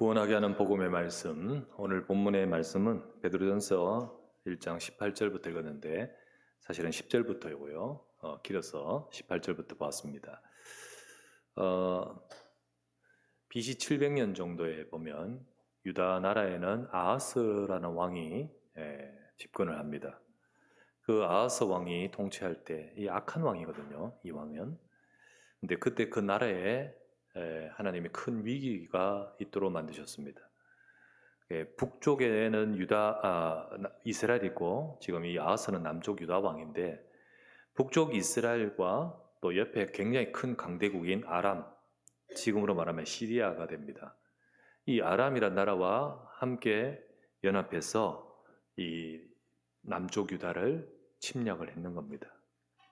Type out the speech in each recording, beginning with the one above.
구원하게 하는 복음의 말씀, 오늘 본문의 말씀은 베드로전서 1장 18절부터 읽었는데 사실은 10절부터이고요. 길어서 18절부터 보았습니다. BC 700년 정도에 보면 유다 나라에는 아하스라는 왕이 집권을 합니다. 그 아하스 왕이 통치할 때 이 악한 왕이거든요. 이 왕은. 근데 그때 그 나라에 하나님이 큰 위기가 있도록 만드셨습니다. 북쪽에는 이스라엘이 있고 지금 이 아하스는 남쪽 유다 왕인데 북쪽 이스라엘과 또 옆에 굉장히 큰 강대국인 아람, 지금으로 말하면 시리아가 됩니다. 이 아람이란 나라와 함께 연합해서 이 남쪽 유다를 침략을 했는 겁니다.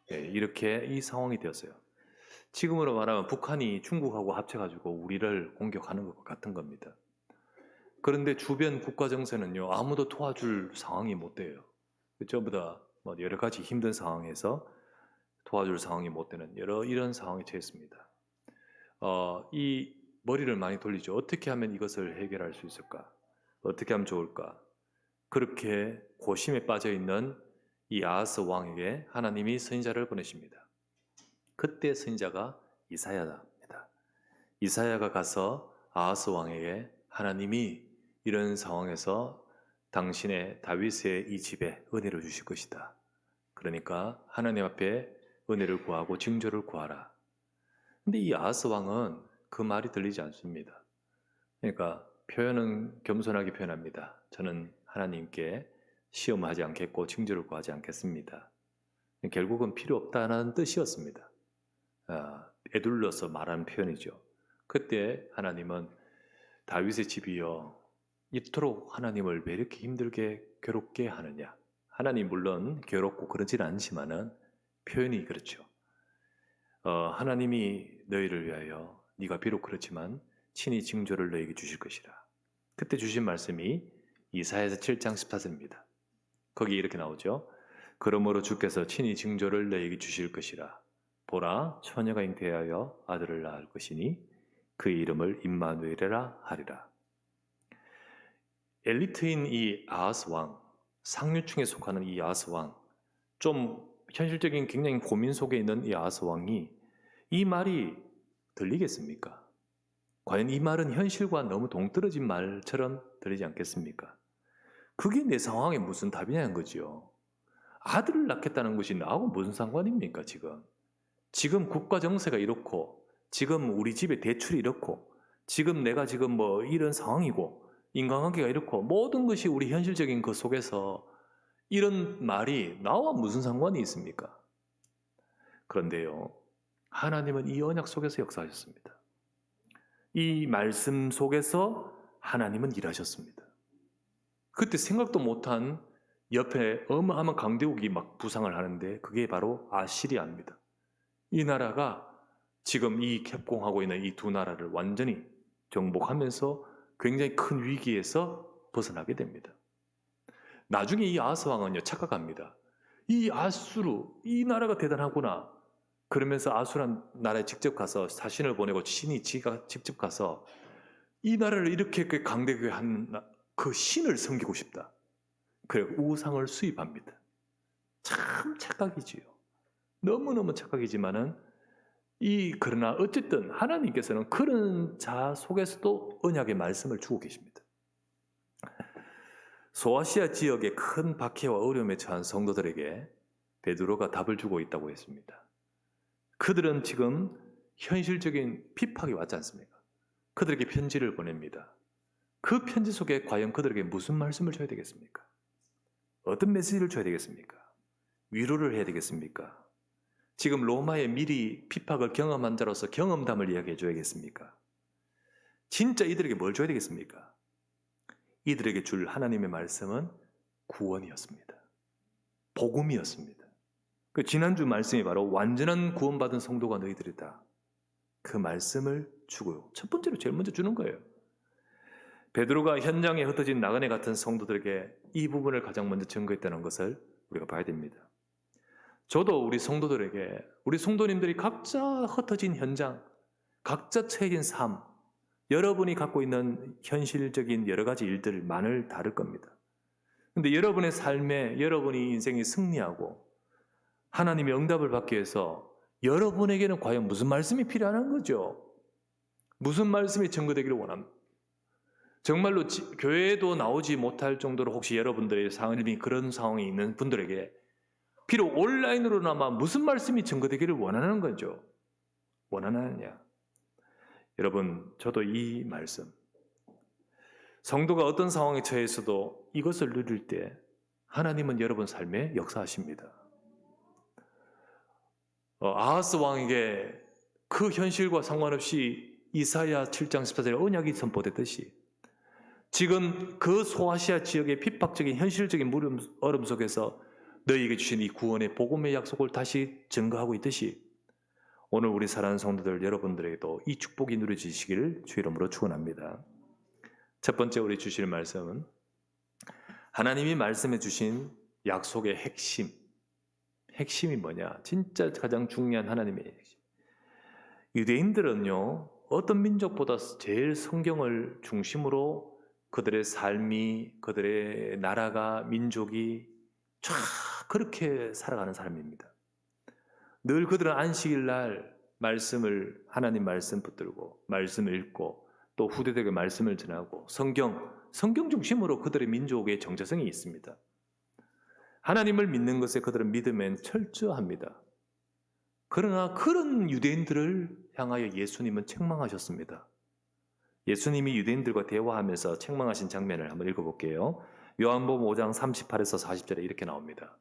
이렇게 이 상황이 되었어요. 지금으로 말하면 북한이 중국하고 합쳐가지고 우리를 공격하는 것 같은 겁니다. 그런데 주변 국가 정세는요, 아무도 도와줄 상황이 못 돼요. 전부 다 여러 가지 힘든 상황에서 도와줄 상황이 못 되는 이런 상황에 처했습니다. 이 머리를 많이 돌리죠. 어떻게 하면 이것을 해결할 수 있을까? 어떻게 하면 좋을까? 그렇게 고심에 빠져 있는 이 아하스 왕에게 하나님이 선지자를 보내십니다. 그때 선지자가 이사야입니다. 이사야가 가서 아하스 왕에게 하나님이 이런 상황에서 당신의 다윗의 이 집에 은혜를 주실 것이다. 그러니까 하나님 앞에 은혜를 구하고 징조를 구하라. 근데 이 아하스 왕은 그 말이 들리지 않습니다. 그러니까 표현은 겸손하게 표현합니다. 저는 하나님께 시험하지 않겠고 징조를 구하지 않겠습니다. 결국은 필요 없다는 뜻이었습니다. 애둘러서 말하는 표현이죠. 그때 하나님은 다윗의 집이여 이토록 하나님을 왜 이렇게 힘들게 괴롭게 하느냐. 하나님 물론 괴롭고 그러진 않지만은 표현이 그렇죠. 하나님이 너희를 위하여 네가 비록 그렇지만 친히 징조를 너희에게 주실 것이라. 그때 주신 말씀이 이사야서 7장 14절입니다. 거기 이렇게 나오죠. 그러므로 주께서 친히 징조를 너희에게 주실 것이라. 보라 처녀가 잉태하여 아들을 낳을 것이니 그의 이름을 임마누엘이라 하리라. 엘리트인 이 아하스 왕, 상류층에 속하는 이 아하스 왕, 좀 현실적인 굉장히 고민 속에 있는 이 아하스 왕이 이 말이 들리겠습니까? 과연 이 말은 현실과 너무 동떨어진 말처럼 들리지 않겠습니까? 그게 내 상황에 무슨 답이냐는 거지요. 아들을 낳겠다는 것이 나하고 무슨 상관입니까 지금 국가 정세가 이렇고 지금 우리 집에 대출이 이렇고 지금 내가 지금 이런 상황이고 인간관계가 이렇고 모든 것이 우리 현실적인 그 속에서 이런 말이 나와 무슨 상관이 있습니까? 그런데요, 하나님은 이 언약 속에서 역사하셨습니다. 이 말씀 속에서 하나님은 일하셨습니다. 그때 생각도 못한 옆에 어마어마한 강대국이 막 부상을 하는데 그게 바로 아시리아입니다. 이 나라가 지금 이 캡공하고 있는 이 두 나라를 완전히 정복하면서 굉장히 큰 위기에서 벗어나게 됩니다. 나중에 이 아하스 왕은요 착각합니다. 이 아수르, 이 나라가 대단하구나. 그러면서 아수란 나라에 직접 가서 사신을 보내고 신이 지가 직접 가서 이 나라를 이렇게 강대하게 한 그 신을 섬기고 싶다. 그래 우상을 수입합니다. 참 착각이지요. 너무너무 착각이지만은 그러나 어쨌든 하나님께서는 그런 자 속에서도 언약의 말씀을 주고 계십니다. 소아시아 지역의 큰 박해와 어려움에 처한 성도들에게 베드로가 답을 주고 있다고 했습니다. 그들은 지금 현실적인 핍박이 왔지 않습니까? 그들에게 편지를 보냅니다. 그 편지 속에 과연 그들에게 무슨 말씀을 줘야 되겠습니까? 어떤 메시지를 줘야 되겠습니까? 위로를 해야 되겠습니까? 지금 로마의 미리 핍박을 경험한 자로서 경험담을 이야기해 줘야겠습니까? 진짜 이들에게 뭘 줘야 되겠습니까? 이들에게 줄 하나님의 말씀은 구원이었습니다. 복음이었습니다. 그 지난주 말씀이 바로 완전한 구원받은 성도가 너희들이다. 그 말씀을 주고요. 첫 번째로 제일 먼저 주는 거예요. 베드로가 현장에 흩어진 나그네 같은 성도들에게 이 부분을 가장 먼저 증거했다는 것을 우리가 봐야 됩니다. 저도 우리 성도들에게 우리 성도님들이 각자 흩어진 현장, 각자 처해진 삶, 여러분이 갖고 있는 현실적인 여러 가지 일들 많을 다를 겁니다. 근데 여러분의 삶에 여러분이 인생이 승리하고 하나님의 응답을 받기 위해서 여러분에게는 과연 무슨 말씀이 필요한 거죠? 무슨 말씀이 증거되기를 원합니다. 정말로 교회에도 나오지 못할 정도로 혹시 여러분들의 삶이 그런 상황이 있는 분들에게 비록 온라인으로나마 무슨 말씀이 증거되기를 원하는 거죠? 원하느냐? 여러분, 저도 이 말씀, 성도가 어떤 상황에 처해 있어도 이것을 누릴 때 하나님은 여러분 삶에 역사하십니다. 아하스 왕에게 그 현실과 상관없이 이사야 7장 14절에 언약이 선포됐듯이 지금 그 소아시아 지역의 핍박적인 현실적인 어려움 속에서 너희에게 주신 이 구원의 복음의 약속을 다시 증거하고 있듯이 오늘 우리 사랑하는 성도들 여러분들에게도 이 축복이 누려지시기를 주 이름으로 축원합니다. 첫 번째 우리 주실 말씀은 하나님이 말씀해 주신 약속의 핵심이 뭐냐? 진짜 가장 중요한 하나님의 핵심. 유대인들은요, 어떤 민족보다 제일 성경을 중심으로 그들의 삶이, 그들의 나라가, 민족이 쫙 그렇게 살아가는 사람입니다. 늘 그들은 안식일 날 하나님 말씀 붙들고 말씀을 읽고 또 후대들에게 말씀을 전하고 성경 중심으로 그들의 민족의 정체성이 있습니다. 하나님을 믿는 것에 그들은 믿음엔 철저합니다. 그러나 그런 유대인들을 향하여 예수님은 책망하셨습니다. 예수님이 유대인들과 대화하면서 책망하신 장면을 한번 읽어볼게요. 요한복음 5장 38에서 40절에 이렇게 나옵니다.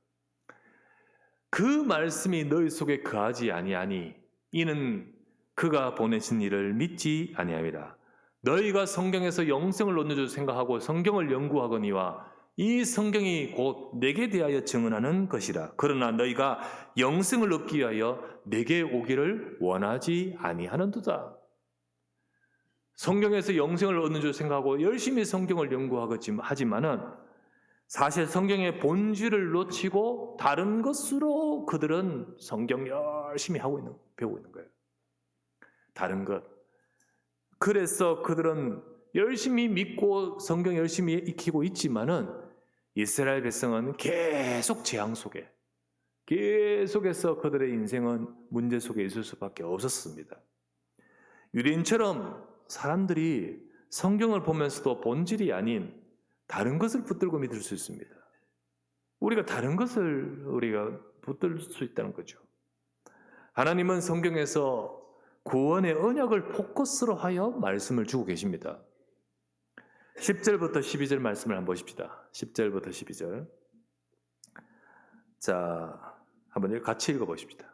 그 말씀이 너희 속에 거하지 아니하니 이는 그가 보내신 이를 믿지 아니함이라. 너희가 성경에서 영생을 얻는 줄 생각하고 성경을 연구하거니와 이 성경이 곧 내게 대하여 증언하는 것이라. 그러나 너희가 영생을 얻기 위하여 내게 오기를 원하지 아니하는도다. 성경에서 영생을 얻는 줄 생각하고 열심히 성경을 연구하지만은 사실 성경의 본질을 놓치고 다른 것으로 그들은 성경 열심히 배우고 있는 거예요. 다른 것. 그래서 그들은 열심히 믿고 성경 열심히 익히고 있지만은 이스라엘 백성은 계속 재앙 속에, 계속해서 그들의 인생은 문제 속에 있을 수밖에 없었습니다. 유대인처럼 사람들이 성경을 보면서도 본질이 아닌 다른 것을 붙들고 믿을 수 있습니다. 우리가 다른 것을 붙들 수 있다는 거죠. 하나님은 성경에서 구원의 언약을 포커스로 하여 말씀을 주고 계십니다. 10절부터 12절 말씀을 한번 보십시다. 10절부터 12절. 자, 한번 같이 읽어보십시다.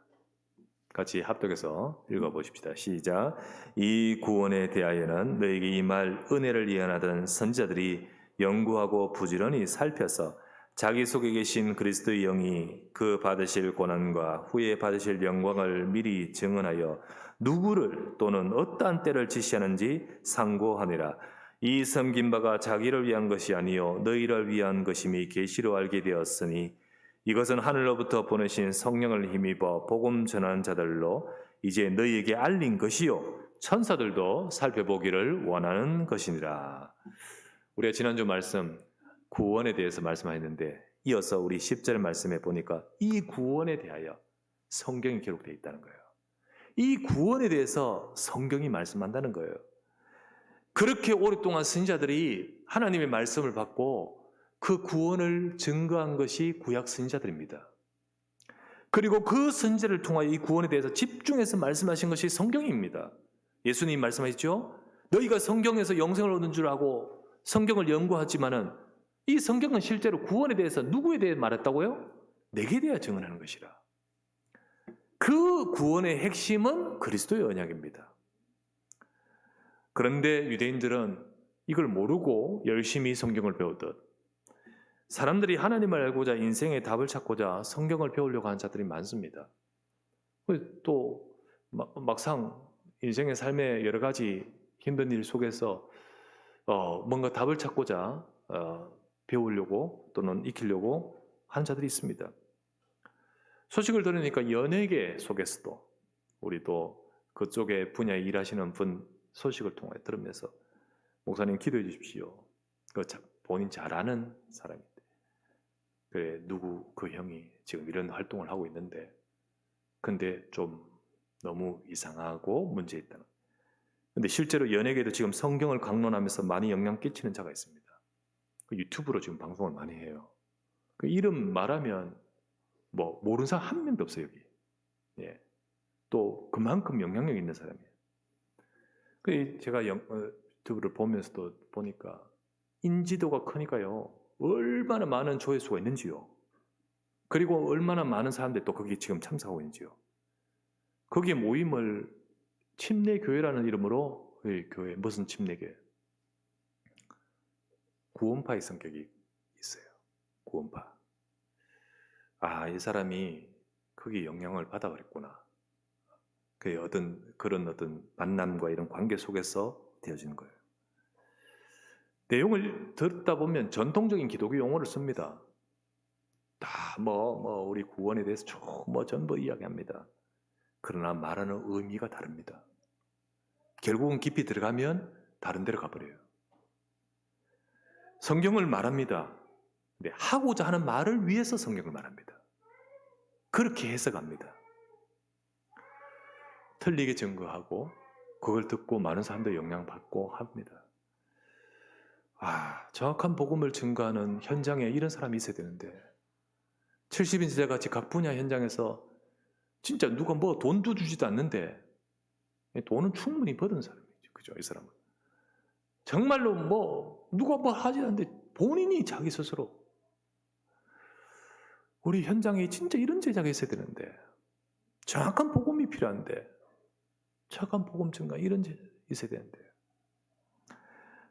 같이 합독해서 읽어보십시다. 시작. 이 구원에 대하여는 너에게 이 말 은혜를 예언하던 선지자들이 연구하고 부지런히 살펴서 자기 속에 계신 그리스도의 영이 그 받으실 고난과 후에 받으실 영광을 미리 증언하여 누구를 또는 어떠한 때를 지시하는지 상고하니라. 이 섬긴 바가 자기를 위한 것이 아니요 너희를 위한 것임이 계시로 알게 되었으니 이것은 하늘로부터 보내신 성령을 힘입어 복음 전하는 자들로 이제 너희에게 알린 것이요 천사들도 살펴보기를 원하는 것이니라. 우리가 지난주 말씀 구원에 대해서 말씀하였는데 이어서 우리 10절 말씀에 보니까 이 구원에 대하여 성경이 기록되어 있다는 거예요. 이 구원에 대해서 성경이 말씀한다는 거예요. 그렇게 오랫동안 선지자들이 하나님의 말씀을 받고 그 구원을 증거한 것이 구약 선지자들입니다. 그리고 그 선지자를 통하여 이 구원에 대해서 집중해서 말씀하신 것이 성경입니다. 예수님 말씀하셨죠? 너희가 성경에서 영생을 얻는 줄 알고 성경을 연구하지만은 이 성경은 실제로 구원에 대해서 누구에 대해 말했다고요? 내게 대해 증언하는 것이라. 그 구원의 핵심은 그리스도의 언약입니다. 그런데 유대인들은 이걸 모르고 열심히 성경을 배우듯 사람들이 하나님을 알고자 인생의 답을 찾고자 성경을 배우려고 하는 자들이 많습니다. 또 막상 인생의 삶의 여러 가지 힘든 일 속에서 뭔가 답을 찾고자 배우려고 또는 익히려고 하는 자들이 있습니다. 소식을 들으니까 연예계 속에서도 우리 또 그쪽의 분야에 일하시는 분 소식을 통해 들으면서 목사님 기도해 주십시오. 본인 잘 아는 사람인데 그래 누구 그 형이 지금 이런 활동을 하고 있는데 근데 좀 너무 이상하고 문제 있다. 근데 실제로 연예계도 지금 성경을 강론하면서 많이 영향 끼치는 자가 있습니다. 유튜브로 지금 방송을 많이 해요. 그 이름 말하면 뭐 모르는 사람 한 명도 없어요 여기. 예. 또 그만큼 영향력 있는 사람이에요. 그 제가 유튜브를 보면서도 보니까 인지도가 크니까요. 얼마나 많은 조회수가 있는지요. 그리고 얼마나 많은 사람들이 또 거기 지금 참석하고 있는지요. 거기에 모임을 침례교회라는 이름으로 교회 무슨 침례교회? 구원파의 성격이 있어요. 구원파. 아, 이 사람이 거기 영향을 받아버렸구나. 그런 어떤 만남과 이런 관계 속에서 되어지는 거예요. 내용을 듣다 보면 전통적인 기독교 용어를 씁니다. 다 우리 구원에 대해서 전부 이야기합니다. 그러나 말하는 의미가 다릅니다. 결국은 깊이 들어가면 다른 데로 가버려요. 성경을 말합니다. 근데 하고자 하는 말을 위해서 성경을 말합니다. 그렇게 해석합니다. 틀리게 증거하고 그걸 듣고 많은 사람들이 영향받고 합니다. 정확한 복음을 증거하는 현장에 이런 사람이 있어야 되는데 70인세 같이 각 분야 현장에서 진짜 누가 돈도 주지도 않는데 돈은 충분히 받은 사람이죠. 그죠? 이 사람은. 정말로 누가 하지 않는데 본인이 자기 스스로 우리 현장에 진짜 이런 제자가 있어야 되는데 정확한 복음이 필요한데 정확한 복음 증거 이런 제자 있어야 되는데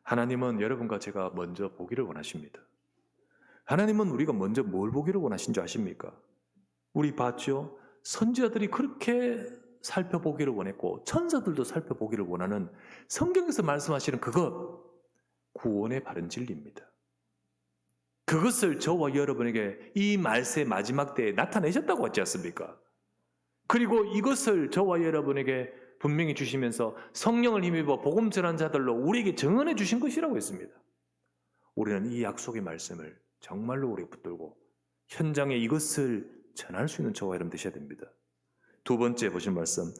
하나님은 여러분과 제가 먼저 보기를 원하십니다. 하나님은 우리가 먼저 뭘 보기를 원하신 줄 아십니까? 우리 봤죠? 선지자들이 그렇게 살펴보기를 원했고 천사들도 살펴보기를 원하는 성경에서 말씀하시는 그것 구원의 바른 진리입니다. 그것을 저와 여러분에게 이 말세의 마지막 때에 나타내셨다고 하지 않습니까? 그리고 이것을 저와 여러분에게 분명히 주시면서 성령을 힘입어 복음 전한 자들로 우리에게 증언해 주신 것이라고 했습니다. 우리는 이 약속의 말씀을 정말로 우리가 붙들고 현장에 이것을 전할 수 있는 저와 여러분 되셔야 됩니다. 두 번째 보신 말씀,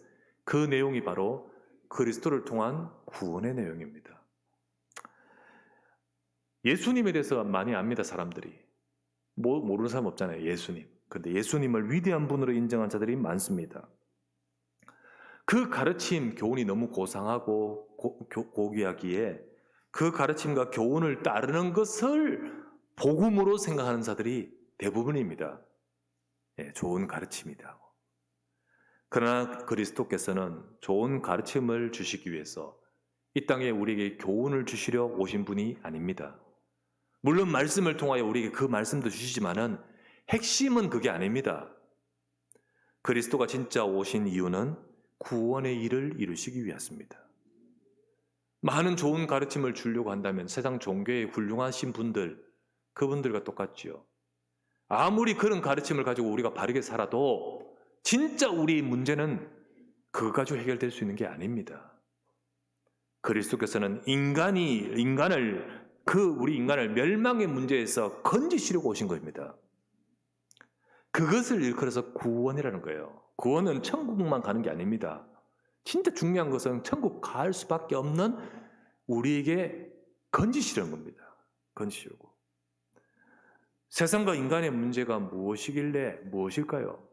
그 내용이 바로 그리스도를 통한 구원의 내용입니다. 예수님에 대해서 많이 압니다, 사람들이. 모르는 사람 없잖아요, 예수님. 그런데 예수님을 위대한 분으로 인정한 자들이 많습니다. 그 가르침, 교훈이 너무 고상하고 고귀하기에 그 가르침과 교훈을 따르는 것을 복음으로 생각하는 자들이 대부분입니다. 좋은 가르침이다. 그러나 그리스도께서는 좋은 가르침을 주시기 위해서 이 땅에 우리에게 교훈을 주시려 오신 분이 아닙니다. 물론 말씀을 통하여 우리에게 그 말씀도 주시지만은 핵심은 그게 아닙니다. 그리스도가 진짜 오신 이유는 구원의 일을 이루시기 위해서입니다. 많은 좋은 가르침을 주려고 한다면 세상 종교에 훌륭하신 분들, 그분들과 똑같지요. 아무리 그런 가르침을 가지고 우리가 바르게 살아도 진짜 우리의 문제는 그거 가지고 해결될 수 있는 게 아닙니다. 그리스도께서는 우리 인간을 멸망의 문제에서 건지시려고 오신 겁니다. 그것을 일컬어서 구원이라는 거예요. 구원은 천국만 가는 게 아닙니다. 진짜 중요한 것은 천국 갈 수밖에 없는 우리에게 건지시려는 겁니다. 건지시려고. 세상과 인간의 문제가 무엇일까요?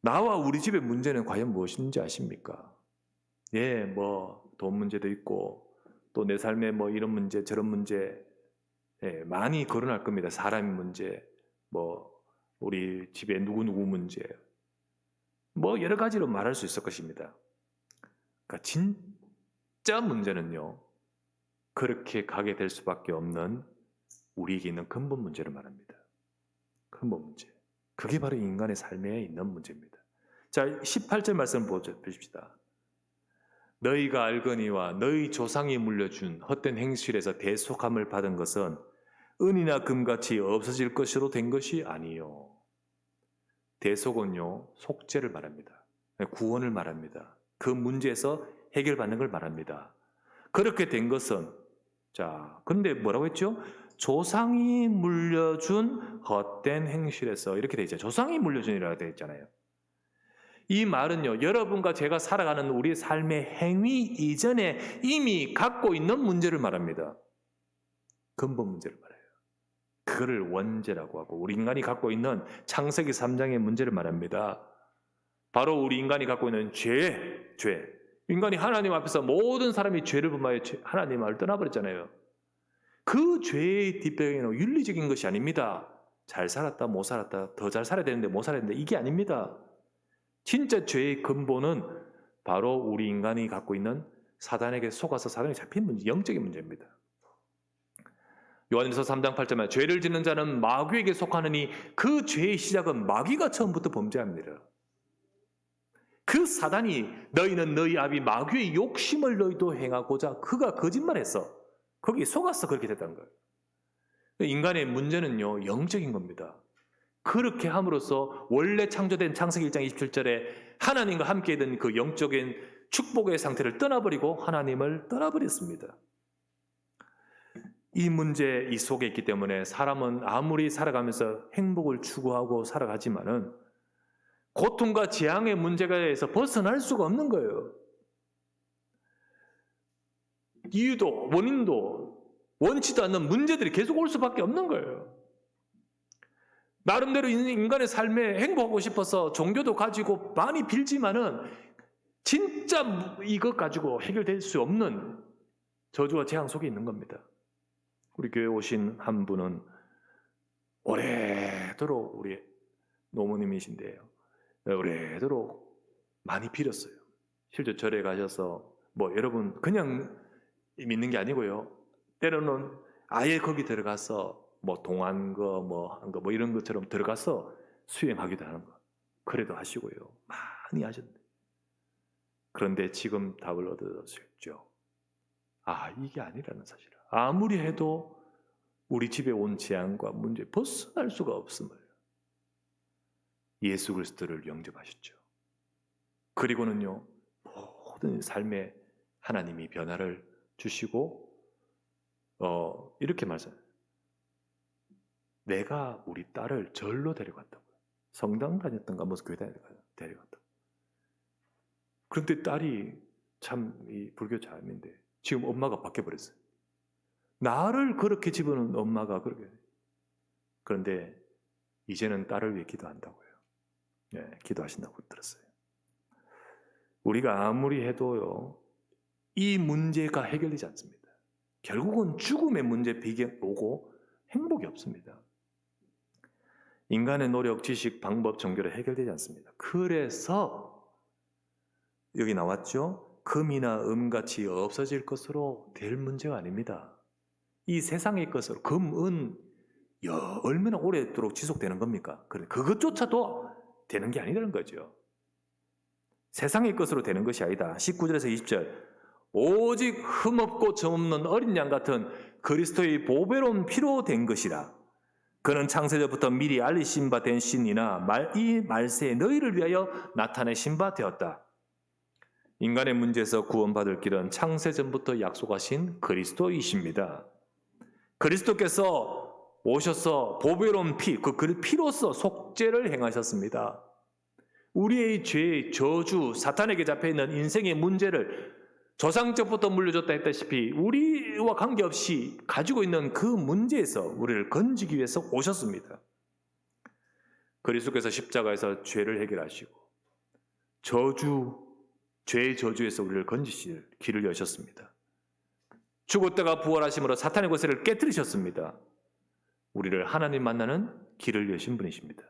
나와 우리 집의 문제는 과연 무엇인지 아십니까? 돈 문제도 있고 또 내 삶에 이런 문제 저런 문제 많이 거론할 겁니다. 사람의 문제, 우리 집에 누구누구 문제 여러 가지로 말할 수 있을 것입니다. 그러니까 진짜 문제는요. 그렇게 가게 될 수밖에 없는 우리에게 있는 근본 문제를 말합니다. 근본 문제. 그게 바로 인간의 삶에 있는 문제입니다. 자, 18절 말씀 보십시다. 너희가 알거니와 너희 조상이 물려준 헛된 행실에서 대속함을 받은 것은 은이나 금같이 없어질 것으로 된 것이 아니요. 대속은요, 속죄를 말합니다. 구원을 말합니다. 그 문제에서 해결받는 걸 말합니다. 그렇게 된 것은, 자, 그런데 뭐라고 했죠? 조상이 물려준 헛된 행실에서, 이렇게 돼 있죠. 조상이 물려준이라고 되어 있잖아요. 이 말은요, 여러분과 제가 살아가는 우리의 삶의 행위 이전에 이미 갖고 있는 문제를 말합니다. 근본 문제를 말해요. 그거를 원죄라고 하고, 우리 인간이 갖고 있는 창세기 3장의 문제를 말합니다. 바로 우리 인간이 갖고 있는 죄. 인간이 하나님 앞에서 모든 사람이 죄를 범하여 하나님을 떠나버렸잖아요. 그 죄의 뒷배경에는 윤리적인 것이 아닙니다. 잘 살았다, 못 살았다, 더 잘 살아야 되는데 못 살아야 되는데, 이게 아닙니다. 진짜 죄의 근본은 바로 우리 인간이 갖고 있는 사단에게 속아서 사단에 잡힌 문제, 영적인 문제입니다. 요한일서 3장 8절에 죄를 짓는 자는 마귀에게 속하느니 그 죄의 시작은 마귀가 처음부터 범죄합니다. 그 사단이 너희는 너희 아비 마귀의 욕심을 너희도 행하고자 그가 거짓말했어. 거기에 속아서 그렇게 됐다는 거예요. 인간의 문제는요, 영적인 겁니다. 그렇게 함으로써 원래 창조된 창세기 1장 27절에 하나님과 함께 있던 그 영적인 축복의 상태를 떠나버리고 하나님을 떠나버렸습니다. 이 문제 이 속에 있기 때문에 사람은 아무리 살아가면서 행복을 추구하고 살아가지만은 고통과 재앙의 문제에서 벗어날 수가 없는 거예요. 이유도 원인도 원치도 않는 문제들이 계속 올 수밖에 없는 거예요. 나름대로 인간의 삶에 행복하고 싶어서 종교도 가지고 많이 빌지만은 진짜 이것 가지고 해결될 수 없는 저주와 재앙 속에 있는 겁니다. 우리 교회에 오신 한 분은 오래도록 우리 노모님이신데요, 오래도록 많이 빌었어요. 실제 절에 가셔서 여러분 그냥 믿는 게 아니고요, 때로는 아예 거기 들어가서 동안거 한거 이런 것처럼 들어가서 수행하기도 하는 거, 그래도 하시고요, 많이 하셨는데, 그런데 지금 답을 얻으셨죠. 이게 아니라는 사실을 아무리 해도 우리 집에 온 재앙과 문제 벗어날 수가 없음을 예수 그리스도를 영접하셨죠. 그리고는요, 모든 삶에 하나님이 변화를 주시고 이렇게 말씀해요. 내가 우리 딸을 절로 데려갔다고요. 성당 다녔던가 무슨 교회 데려갔다고. 그런데 딸이 참 이 불교 자매인데 지금 엄마가 바뀌어버렸어요. 나를 그렇게 집어넣은 엄마가 그렇게. 그런데 이제는 딸을 위해 기도한다고요. 기도하신다고 들었어요. 우리가 아무리 해도요, 이 문제가 해결되지 않습니다. 결국은 죽음의 문제 비경 오고 행복이 없습니다. 인간의 노력, 지식, 방법, 종교로 해결되지 않습니다. 그래서 여기 나왔죠? 금이나 음같이 없어질 것으로 될 문제가 아닙니다. 이 세상의 것으로, 금, 은 얼마나 오래도록 지속되는 겁니까? 그것조차도 되는 게 아니라는 거죠. 세상의 것으로 되는 것이 아니다. 19절에서 20절, 오직 흠없고 점없는 어린 양 같은 그리스도의 보배로운 피로 된 것이라. 그는 창세전부터 미리 알리신 바 된 신이나 이 말세에 너희를 위하여 나타내신 바 되었다. 인간의 문제에서 구원받을 길은 창세전부터 약속하신 그리스도이십니다. 그리스도께서 오셔서 보배로운 피, 그 피로서 속죄를 행하셨습니다. 우리의 죄, 저주, 사탄에게 잡혀있는 인생의 문제를 조상적부터 물려줬다 했다시피 우리와 관계없이 가지고 있는 그 문제에서 우리를 건지기 위해서 오셨습니다. 그리스도께서 십자가에서 죄를 해결하시고 죄의 저주에서 우리를 건지실 길을 여셨습니다. 죽었다가 부활하심으로 사탄의 권세를 깨뜨리셨습니다. 우리를 하나님 만나는 길을 여신 분이십니다.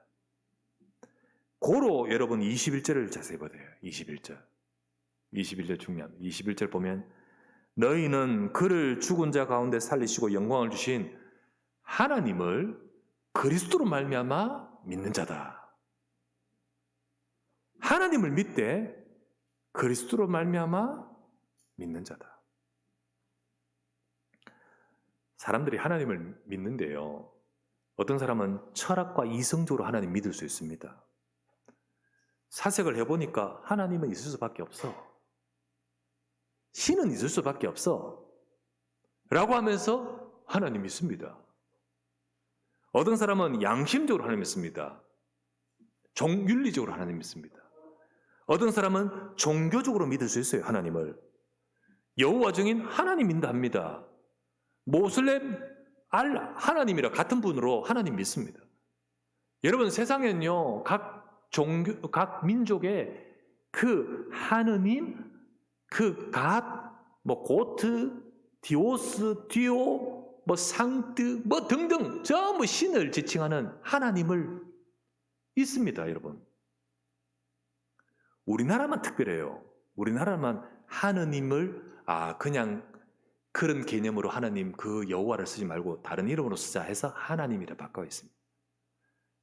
고로 여러분 21절을 자세히 보세요. 21절 중요합니다. 21절 보면 너희는 그를 죽은 자 가운데 살리시고 영광을 주신 하나님을 그리스도로 말미암아 믿는 자다. 하나님을 믿되 그리스도로 말미암아 믿는 자다. 사람들이 하나님을 믿는데요, 어떤 사람은 철학과 이성적으로 하나님 믿을 수 있습니다. 사색을 해보니까 하나님은 있을 수밖에 없어. 신은 있을 수밖에 없어. 라고 하면서 하나님 믿습니다. 어떤 사람은 양심적으로 하나님 믿습니다. 윤리적으로 하나님 믿습니다. 어떤 사람은 종교적으로 믿을 수 있어요. 하나님을. 여호와 증인 하나님 믿는다 합니다. 모슬렘 하나님이라 같은 분으로 하나님 믿습니다. 여러분, 세상에는요 각 종교, 각 민족의 그 하느님, 그 갓, 뭐 고트, 디오스, 디오, 뭐 상트, 뭐 등등 전부 신을 지칭하는 하나님을 있습니다, 여러분. 우리나라만 특별해요. 우리나라만 하느님을 그냥 그런 개념으로 하나님 그 여호와를 쓰지 말고 다른 이름으로 쓰자 해서 하나님이라 바꿔 있습니다.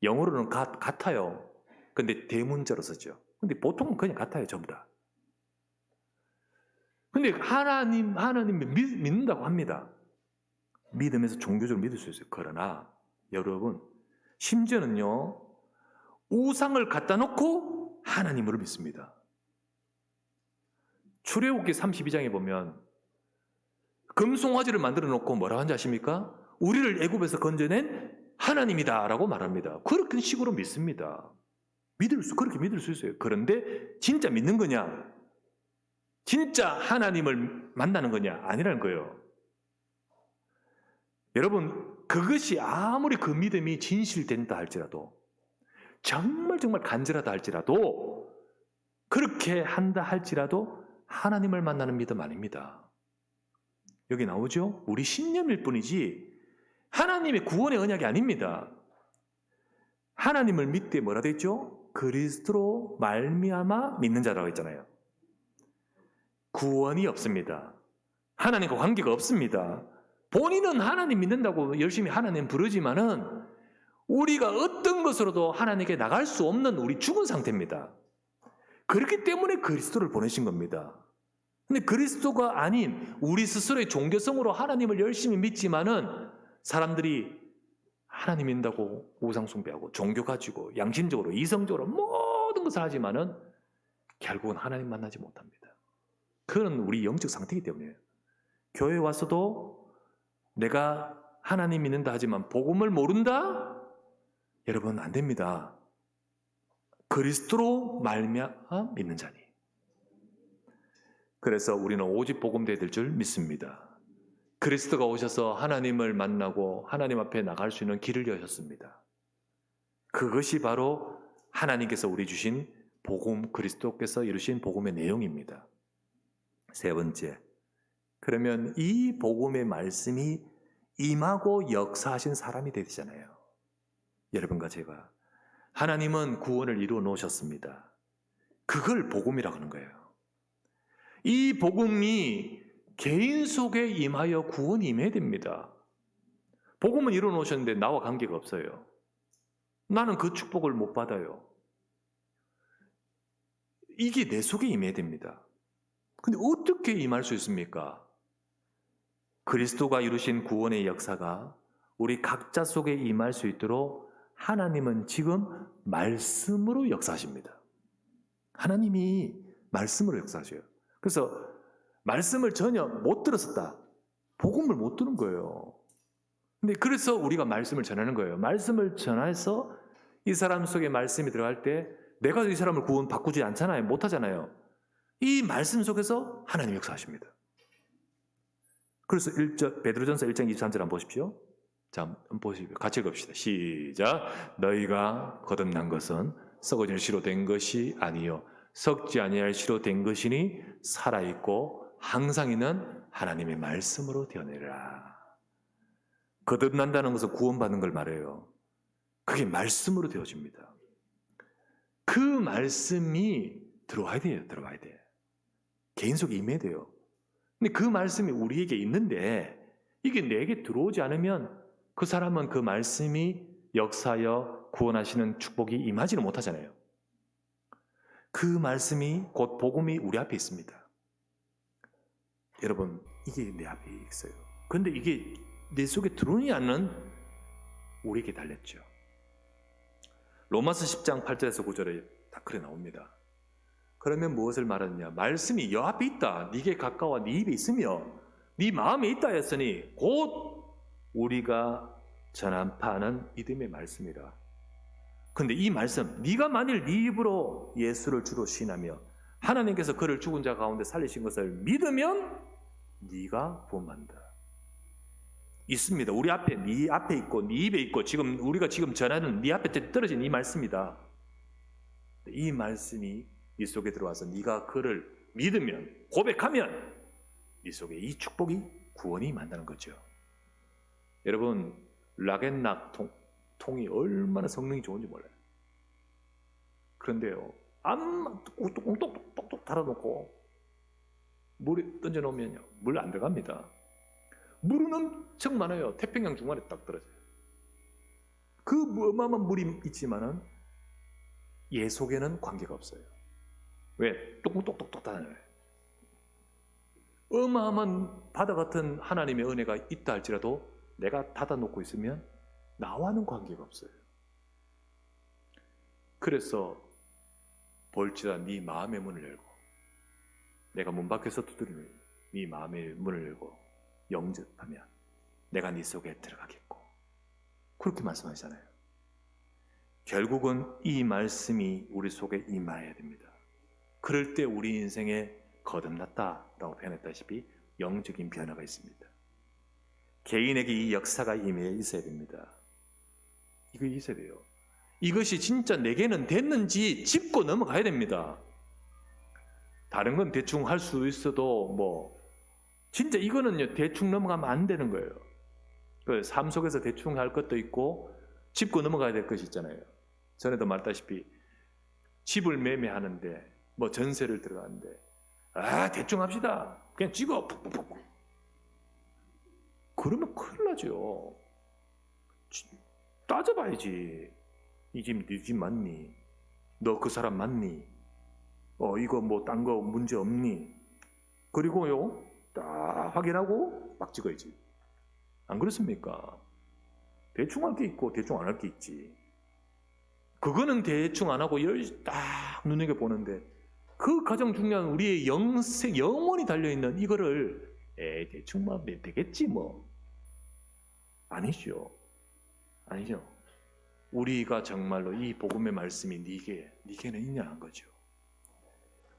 영어로는 같아요. 근데 대문자로 쓰죠. 근데 보통은 그냥 같아요, 전부 다. 근데 하나님 믿는다고 합니다. 믿으면서 종교적으로 믿을 수 있어요. 그러나 여러분, 심지어는요 우상을 갖다 놓고 하나님을 믿습니다. 출애굽기 32장에 보면 금송아지를 만들어 놓고 뭐라고 하는지 아십니까? 우리를 애굽에서 건져낸 하나님이다 라고 말합니다. 그렇게 식으로 믿습니다. 그렇게 믿을 수 있어요. 그런데 진짜 믿는 거냐? 진짜 하나님을 만나는 거냐? 아니라는 거예요. 여러분, 그것이 아무리 그 믿음이 진실된다 할지라도, 정말 간절하다 할지라도, 그렇게 한다 할지라도 하나님을 만나는 믿음 아닙니다. 여기 나오죠? 우리 신념일 뿐이지 하나님의 구원의 언약이 아닙니다. 하나님을 믿되 뭐라 돼 있죠? 그리스도로 말미암아 믿는 자라고 했잖아요. 구원이 없습니다. 하나님과 관계가 없습니다. 본인은 하나님 믿는다고 열심히 하나님 부르지만은 우리가 어떤 것으로도 하나님께 나갈 수 없는 우리 죽은 상태입니다. 그렇기 때문에 그리스도를 보내신 겁니다. 근데 그리스도가 아닌 우리 스스로의 종교성으로 하나님을 열심히 믿지만은 사람들이 하나님 믿는다고 우상 숭배하고 종교 가지고 양심적으로 이성적으로 모든 것을 하지만은 결국은 하나님 만나지 못합니다. 그건 우리 영적 상태이기 때문이에요. 교회에 와서도 내가 하나님 믿는다 하지만 복음을 모른다? 여러분, 안 됩니다. 그리스도로 말미암아 믿는 자니. 그래서 우리는 오직 복음돼야 될 줄 믿습니다. 그리스도가 오셔서 하나님을 만나고 하나님 앞에 나갈 수 있는 길을 여셨습니다. 그것이 바로 하나님께서 우리 주신 복음, 그리스도께서 이루신 복음의 내용입니다. 세 번째, 그러면 이 복음의 말씀이 임하고 역사하신 사람이 되잖아요. 여러분과 제가. 하나님은 구원을 이루어 놓으셨습니다. 그걸 복음이라고 하는 거예요. 이 복음이 개인 속에 임하여 구원이 임해야 됩니다. 복음은 이루어 놓으셨는데 나와 관계가 없어요. 나는 그 축복을 못 받아요. 이게 내 속에 임해야 됩니다. 근데 어떻게 임할 수 있습니까? 그리스도가 이루신 구원의 역사가 우리 각자 속에 임할 수 있도록 하나님은 지금 말씀으로 역사하십니다. 하나님이 말씀으로 역사하셔요. 그래서 말씀을 전혀 못 들었었다. 복음을 못 들은 거예요. 근데 그래서 우리가 말씀을 전하는 거예요. 말씀을 전해서 이 사람 속에 말씀이 들어갈 때 내가 이 사람을 구원 바꾸지 않잖아요. 못 하잖아요. 이 말씀 속에서 하나님 역사하십니다. 그래서 베드로전서 1장 23절 한번 보십시오. 자, 한번 보십시오. 같이 읽읍시다. 시작. 너희가 거듭난 것은 썩어질 씨로 된 것이 아니요 썩지 아니할 씨로 된 것이니 살아있고 항상 있는 하나님의 말씀으로 되어내라. 거듭난다는 것은 구원받는 걸 말해요. 그게 말씀으로 되어집니다. 그 말씀이 들어와야 돼요. 들어와야 돼. 개인 속에 임해야 돼요. 근데 그 말씀이 우리에게 있는데 이게 내게 들어오지 않으면 그 사람은 그 말씀이 역사하여 구원하시는 축복이 임하지는 못하잖아요. 그 말씀이 곧 복음이 우리 앞에 있습니다. 여러분, 이게 내 앞에 있어요. 그런데 이게 내 속에 들어오지 않는 우리에게 달렸죠. 로마서 10장 8절에서 9절에 다 그래 나옵니다. 그러면 무엇을 말하느냐? 말씀이 여 앞에 있다. 네게 가까워 네 입에 있으며 네 마음에 있다 했으니 곧 우리가 전파하는 믿음의 말씀이라. 근데 이 말씀, 네가 만일 네 입으로 예수를 주로 시인하며 하나님께서 그를 죽은 자 가운데 살리신 것을 믿으면 네가 구원받는다. 있습니다. 우리 앞에, 네 앞에 있고 네 입에 있고 지금 우리가 지금 전하는 네 앞에 떨어진 이 말씀이다. 이 말씀이 네 속에 들어와서 네가 그를 믿으면, 고백하면 네 속에 이 축복이, 구원이 만나는 거죠. 여러분, 락앤락 통이 얼마나 성능이 좋은지 몰라요. 그런데요, 암만 똑똑똑똑 달아놓고 물에 던져놓으면요, 물 안 들어갑니다. 물은 엄청 많아요. 태평양 중간에 딱 떨어져요. 그 어마어마한 물이 있지만은 얘 속에는 관계가 없어요. 왜? 똑똑똑똑 달아요. 어마어마한 바다 같은 하나님의 은혜가 있다 할지라도 내가 닫아놓고 있으면 나와는 관계가 없어요. 그래서 볼지라 네 마음의 문을 열고, 내가 문 밖에서 두드리면 네 마음의 문을 열고 영접하면 내가 네 속에 들어가겠고, 그렇게 말씀하시잖아요. 결국은 이 말씀이 우리 속에 임하여야 됩니다. 그럴 때 우리 인생에 거듭났다라고 표현했다시피 영적인 변화가 있습니다. 개인에게 이 역사가 임해 있어야 됩니다. 이거 있어야 돼요. 이것이 진짜 내게는 됐는지 짚고 넘어가야 됩니다. 다른 건 대충 할 수 있어도 진짜 이거는요, 대충 넘어가면 안 되는 거예요. 그 삶 속에서 대충 할 것도 있고 짚고 넘어가야 될 것이 있잖아요. 전에도 말했다시피 집을 매매하는데 전세를 들어가는데 대충 합시다. 그냥 찍어 푹푹푹. 그러면 큰일 나죠. 따져봐야지. 이 집 네 집 맞니? 너 그 사람 맞니? 이거 딴 거 문제 없니? 그리고요, 딱 확인하고 막 찍어야지. 안 그렇습니까? 대충 할 게 있고 대충 안 할 게 있지. 그거는 대충 안 하고 딱 눈여겨보는데 그 가장 중요한 우리의 영혼이 달려있는 이거를 대충 하면 되겠지 아니죠. 아니죠. 우리가 정말로 이 복음의 말씀이 네게는 있냐는 거죠.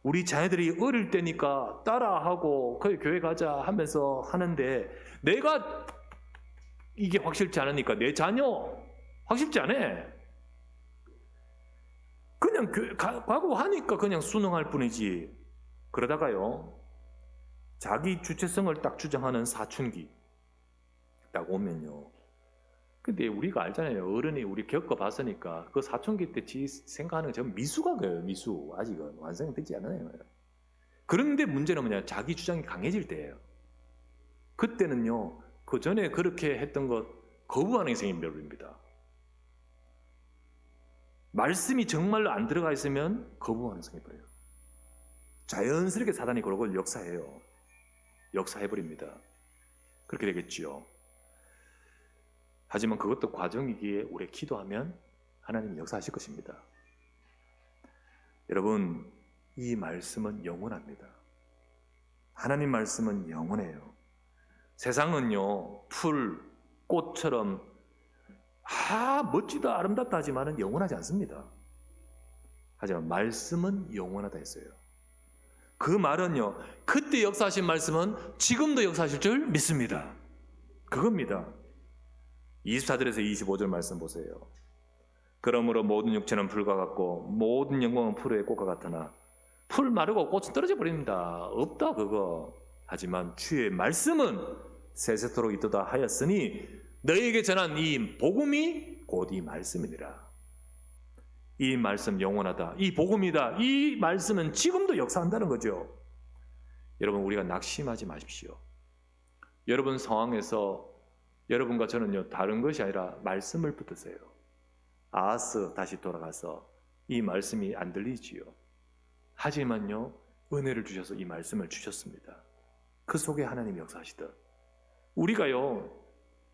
우리 자녀들이 어릴 때니까 따라하고 거기 교회 가자 하면서 하는데 내가 이게 확실치 않으니까 내 자녀 확실치 않아. 그냥 가고 하니까 그냥 순응할 뿐이지. 그러다가요, 자기 주체성을 딱 주장하는 사춘기 딱 오면요, 근데 우리가 알잖아요. 어른이 우리 겪어봤으니까 그 사춘기 때 생각하는 게 전부 미수가 그래요. 미수. 아직은 완성이 되지 않아요. 그런데 문제는 뭐냐, 자기 주장이 강해질 때예요. 그때는요, 그 전에 그렇게 했던 것 거부하는 게 생깁니다. 말씀이 정말로 안 들어가 있으면 거부하는 생겨버려요. 자연스럽게 사단이 그걸 역사해요. 역사해버립니다. 그렇게 되겠지요. 하지만 그것도 과정이기에 오래 기도하면 하나님이 역사하실 것입니다. 여러분, 이 말씀은 영원합니다. 하나님 말씀은 영원해요. 세상은요, 풀, 꽃처럼 멋지다, 아름답다 하지만 영원하지 않습니다. 하지만 말씀은 영원하다 했어요. 그 말은요, 그때 역사하신 말씀은 지금도 역사하실 줄 믿습니다. 그겁니다. 24절에서 25절 말씀 보세요. 그러므로 모든 육체는 풀과 같고 모든 영광은 풀의 꽃과 같으나 풀 마르고 꽃은 떨어져 버립니다. 없다 그거. 하지만 주의 말씀은 세세토록 있도다 하였으니 너희에게 전한 이 복음이 곧 이 말씀이니라. 이 말씀 영원하다. 이 복음이다. 이 말씀은 지금도 역사한다는 거죠. 여러분, 우리가 낙심하지 마십시오. 여러분 상황에서 여러분과 저는요, 다른 것이 아니라 말씀을 붙드세요. 아하스 다시 돌아가서 이 말씀이 안 들리지요. 하지만요, 은혜를 주셔서 이 말씀을 주셨습니다. 그 속에 하나님이 역사하시듯 우리가요,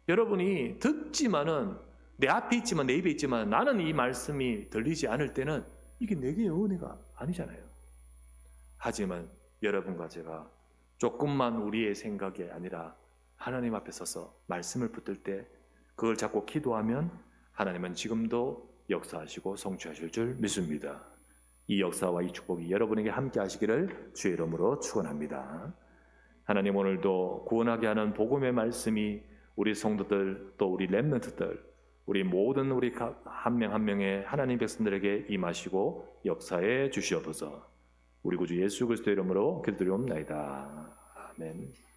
여러분이 듣지만은 내 앞에 있지만 내 입에 있지만 나는 이 말씀이 들리지 않을 때는 이게 내게 은혜가 아니잖아요. 하지만 여러분과 제가 조금만 우리의 생각이 아니라 하나님 앞에 서서 말씀을 붙들 때 그걸 잡고 기도하면 하나님은 지금도 역사하시고 성취하실 줄 믿습니다. 이 역사와 이 축복이 여러분에게 함께 하시기를 주의 이름으로 축원합니다. 하나님, 오늘도 구원하게 하는 복음의 말씀이 우리 성도들 또 우리 렘넌트들 우리 모든 우리 한 명 한 명의 하나님 백성들에게 임하시고 역사해 주시옵소서. 우리 구주 예수 그리스도의 이름으로 기도드리옵나이다. 아멘.